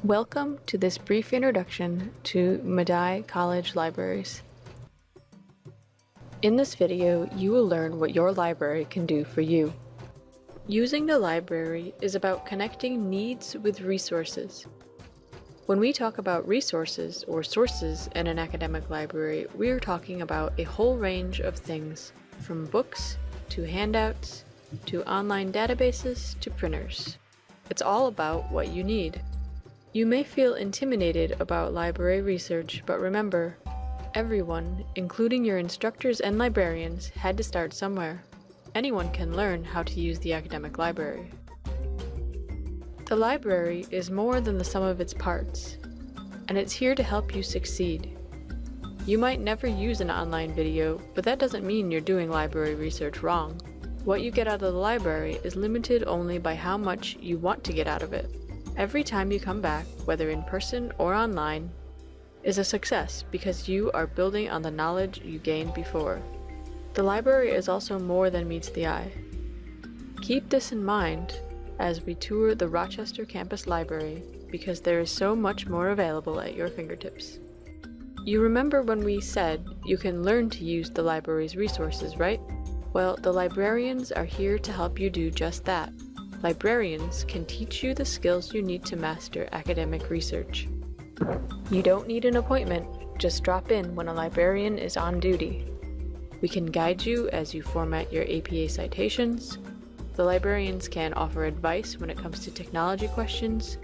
Welcome to this brief introduction to Medaille College Libraries. In this video, you will learn what your library can do for you. Using the library is about connecting needs with resources. When we talk about resources or sources in an academic library, we are talking about a whole range of things, from books to handouts to online databases to printers. It's all about what you need. You may feel intimidated about library research, but remember, everyone, including your instructors and librarians, had to start somewhere. Anyone can learn how to use the academic library. The library is more than the sum of its parts, and it's here to help you succeed. You might never use an online video, but that doesn't mean you're doing library research wrong. What you get out of the library is limited only by how much you want to get out of it. Every time you come back, whether in person or online, is a success because you are building on the knowledge you gained before. The library is also more than meets the eye. Keep this in mind as we tour the Rochester campus library because there is so much more available at your fingertips. You remember when we said you can learn to use the library's resources, right? Well, the librarians are here to help you do just that. Librarians can teach you the skills you need to master academic research. You don't need an appointment, just drop in when a librarian is on duty. We can guide you as you format your APA citations. The librarians can offer advice when it comes to technology questions.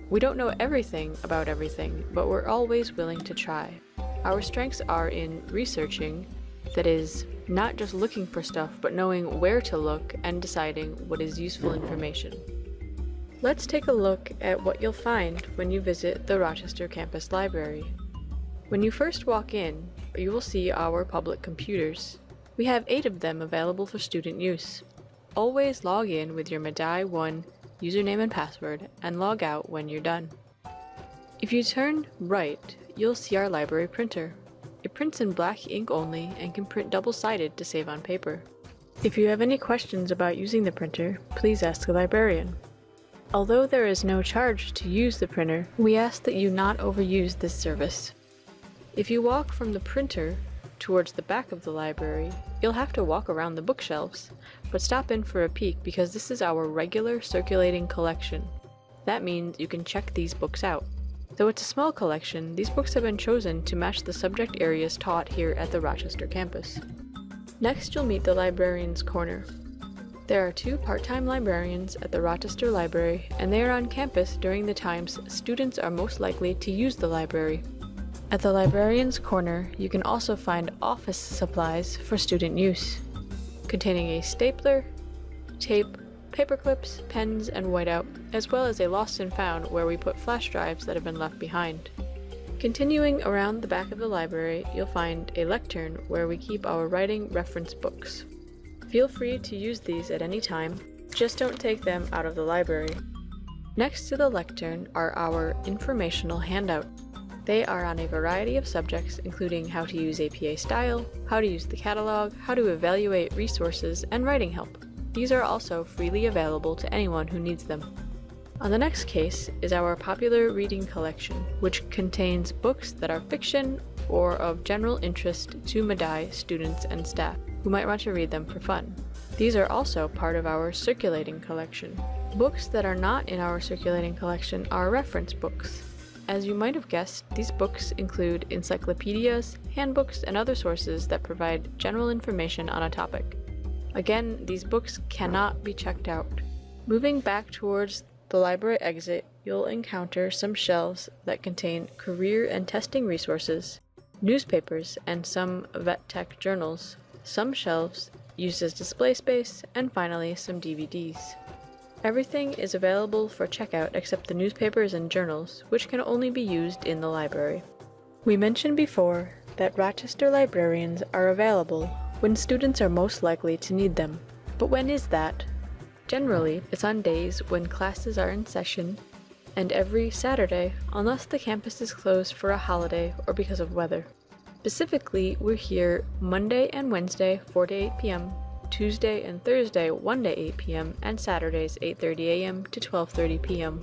We don't know everything about everything, but we're always willing to try. Our strengths are in researching, that is, not just looking for stuff, but knowing where to look and deciding what is useful information. Let's take a look at what you'll find when you visit the Rochester campus library. When you first walk in, you will see our public computers. We have 8 of them available for student use. Always log in with your Medaille 1 username and password and log out when you're done. If you turn right, you'll see our library printer. It prints in black ink only and can print double-sided to save on paper. If you have any questions about using the printer, please ask the librarian. Although there is no charge to use the printer, we ask that you not overuse this service. If you walk from the printer towards the back of the library, you'll have to walk around the bookshelves, but stop in for a peek because this is our regular circulating collection. That means you can check these books out. Though it's a small collection, these books have been chosen to match the subject areas taught here at the Rochester campus. Next, you'll meet the librarian's corner. There are 2 part-time librarians at the Rochester Library, and they are on campus during the times students are most likely to use the library. At the librarian's corner, you can also find office supplies for student use, containing a stapler, tape, paper clips, pens, and whiteout, as well as a lost and found where we put flash drives that have been left behind. Continuing around the back of the library, you'll find a lectern where we keep our writing reference books. Feel free to use these at any time, just don't take them out of the library. Next to the lectern are our informational handouts. They are on a variety of subjects, including how to use APA style, how to use the catalog, how to evaluate resources, and writing help. These are also freely available to anyone who needs them. On the next case is our popular reading collection, which contains books that are fiction or of general interest to Medaille students and staff who might want to read them for fun. These are also part of our circulating collection. Books that are not in our circulating collection are reference books. As you might have guessed, these books include encyclopedias, handbooks, and other sources that provide general information on a topic. Again, these books cannot be checked out. Moving back towards the library exit, you'll encounter some shelves that contain career and testing resources, newspapers, and some vet tech journals. Some shelves used as display space, and finally some DVDs. Everything is available for checkout except the newspapers and journals, which can only be used in the library. We mentioned before that Rochester librarians are available when students are most likely to need them. But when is that? Generally, it's on days when classes are in session, and every Saturday, unless the campus is closed for a holiday or because of weather. Specifically, we're here Monday and Wednesday 4 to 8 p.m., Tuesday and Thursday 1 to 8 p.m., and Saturdays 8:30 a.m. to 12:30 p.m.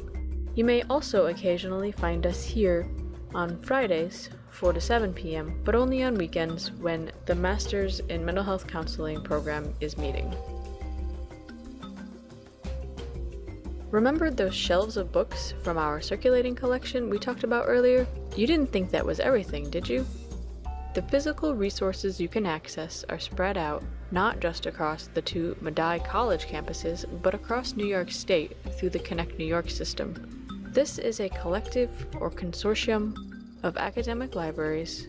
You may also occasionally find us here on Fridays, 4 to 7 p.m., but only on weekends when the Masters in Mental Health Counseling program is meeting. Remember those shelves of books from our circulating collection we talked about earlier? You didn't think that was everything, did you? The physical resources you can access are spread out not just across the two Medaille College campuses, but across New York State through the Connect New York system. This is a collective or consortium of academic libraries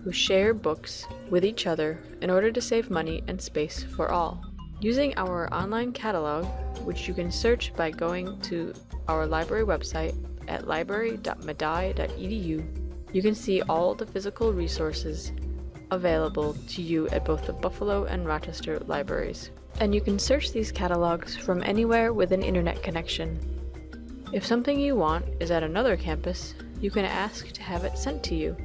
who share books with each other in order to save money and space for all. Using our online catalog, which you can search by going to our library website at library.medaille.edu, you can see all the physical resources available to you at both the Buffalo and Rochester libraries. And you can search these catalogs from anywhere with an internet connection. If something you want is at another campus, you can ask to have it sent to you.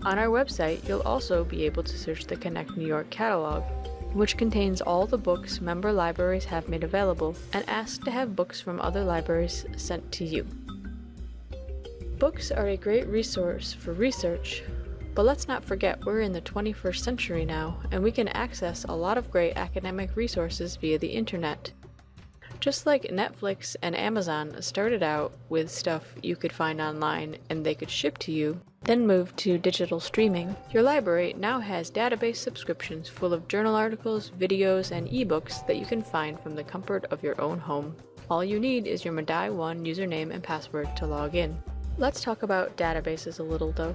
On our website, you'll also be able to search the Connect New York catalog, which contains all the books member libraries have made available, and ask to have books from other libraries sent to you. Books are a great resource for research, but let's not forget we're in the 21st century now, and we can access a lot of great academic resources via the internet. Just like Netflix and Amazon started out with stuff you could find online and they could ship to you, then moved to digital streaming, your library now has database subscriptions full of journal articles, videos, and ebooks that you can find from the comfort of your own home. All you need is your Medaille 1 username and password to log in. Let's talk about databases a little though.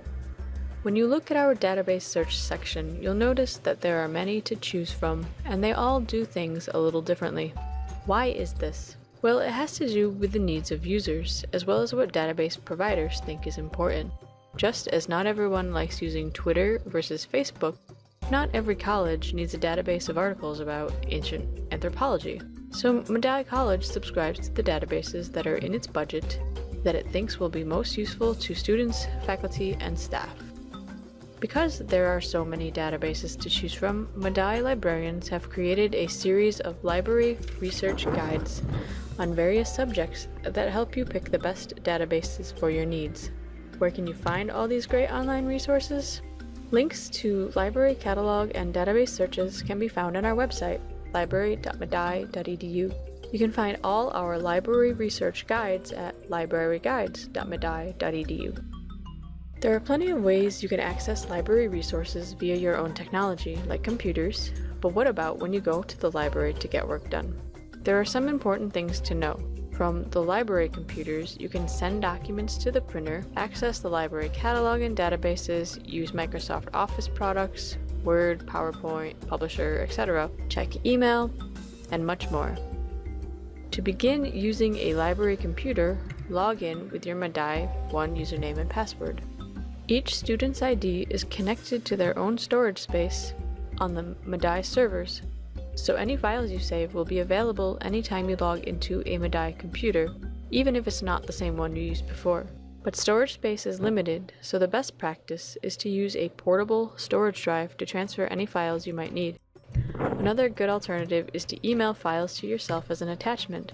When you look at our database search section, you'll notice that there are many to choose from, and they all do things a little differently. Why is this? Well, it has to do with the needs of users, as well as what database providers think is important. Just as not everyone likes using Twitter versus Facebook, not every college needs a database of articles about ancient anthropology. So Medaille College subscribes to the databases that are in its budget that it thinks will be most useful to students, faculty, and staff. Because there are so many databases to choose from, Medaille librarians have created a series of library research guides on various subjects that help you pick the best databases for your needs. Where can you find all these great online resources? Links to library catalog and database searches can be found on our website, library.medaille.edu. You can find all our library research guides at libraryguides.medaille.edu. There are plenty of ways you can access library resources via your own technology, like computers, but what about when you go to the library to get work done? There are some important things to know. From the library computers, you can send documents to the printer, access the library catalog and databases, use Microsoft Office products, Word, PowerPoint, Publisher, etc., check email, and much more. To begin using a library computer, log in with your Medaille 1 username and password. Each student's ID is connected to their own storage space on the Medaille servers, so any files you save will be available anytime you log into a Medaille computer, even if it's not the same one you used before. But storage space is limited, so the best practice is to use a portable storage drive to transfer any files you might need. Another good alternative is to email files to yourself as an attachment,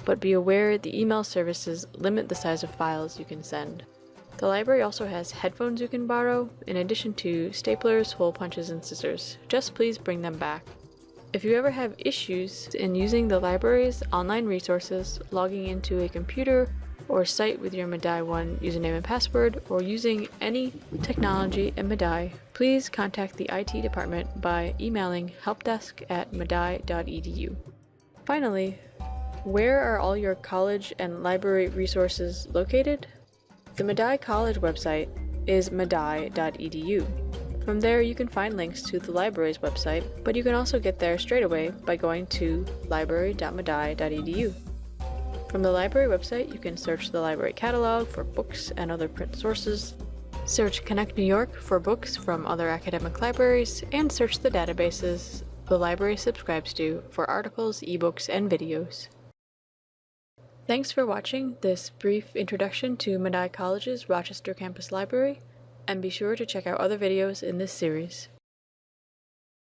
but be aware the email services limit the size of files you can send. The library also has headphones you can borrow, in addition to staplers, hole punches, and scissors. Just please bring them back. If you ever have issues in using the library's online resources, logging into a computer or site with your Medaille 1 username and password, or using any technology in Medaille, please contact the IT department by emailing helpdesk@medaille.edu. Finally, where are all your college and library resources located? The Medaille College website is medaille.edu. From there, you can find links to the library's website, but you can also get there straight away by going to library.medaille.edu. From the library website, you can search the library catalog for books and other print sources, search Connect New York for books from other academic libraries, and search the databases the library subscribes to for articles, ebooks, and videos. Thanks for watching this brief introduction to Medaille College's Rochester Campus Library, and be sure to check out other videos in this series.